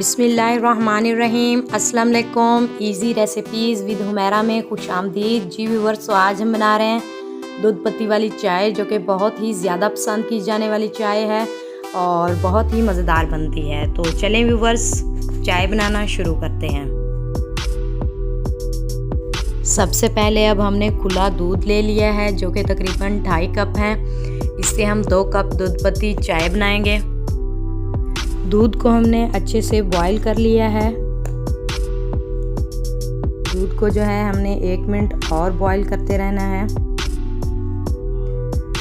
बिस्मिल्लाहिर्रहमानिर्रहीम। अस्सलाम वालेकुम। इजी रेसिपीज़ विद हुमैरा में खुश आमदीद। जी व्यूअर्स, तो आज हम बना रहे हैं दूध पत्ती वाली चाय, जो कि बहुत ही ज़्यादा पसंद की जाने वाली चाय है और बहुत ही मज़ेदार बनती है। तो चलें व्यूअर्स, चाय बनाना शुरू करते हैं। सबसे पहले अब हमने खुला दूध ले लिया है, जो कि तकरीबन 2.5 कप है। इससे हम 2 कप दूध पत्ती चाय बनाएंगे। दूध को हमने अच्छे से बॉईल कर लिया है। दूध को जो है हमने 1 मिनट और बॉईल करते रहना है।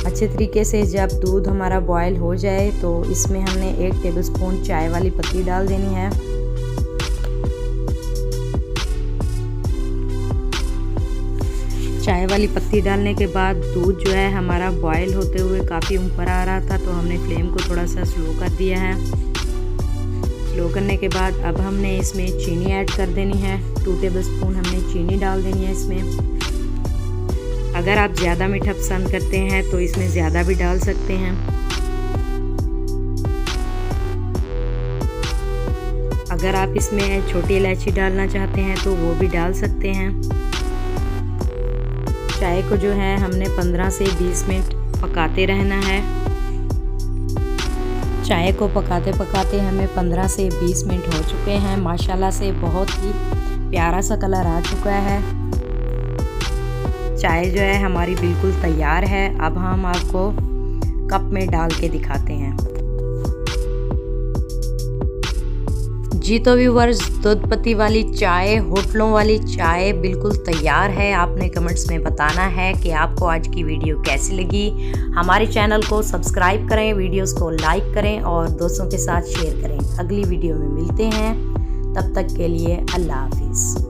अच्छे तरीके से जब दूध हमारा बॉईल हो जाए तो इसमें हमने 1 टेबलस्पून चाय वाली पत्ती डाल देनी है। चाय वाली पत्ती डालने के बाद दूध जो है हमारा बॉईल होते हुए काफ़ी ऊपर आ रहा था, तो हमने फ्लेम को थोड़ा सा स्लो कर दिया है। स्लो करने के बाद अब हमने इसमें चीनी ऐड कर देनी है। 2 टेबलस्पून हमने चीनी डाल देनी है इसमें। अगर आप ज़्यादा मीठा पसंद करते हैं तो इसमें ज़्यादा भी डाल सकते हैं। अगर आप इसमें छोटी इलायची डालना चाहते हैं तो वो भी डाल सकते हैं। चाय को जो है हमने 15 से 20 मिनट पकाते रहना है। चाय को पकाते पकाते हमें 15 से 20 मिनट हो चुके हैं। माशाल्लाह से बहुत ही प्यारा सा कलर आ चुका है। चाय जो है हमारी बिल्कुल तैयार है। अब हम आपको कप में डाल के दिखाते हैं। जी तो व्यूअर्स, दूध पत्ती वाली चाय, होटलों वाली चाय बिल्कुल तैयार है। आपने कमेंट्स में बताना है कि आपको आज की वीडियो कैसी लगी। हमारे चैनल को सब्सक्राइब करें, वीडियोस को लाइक करें और दोस्तों के साथ शेयर करें। अगली वीडियो में मिलते हैं, तब तक के लिए अल्लाह हाफिज़।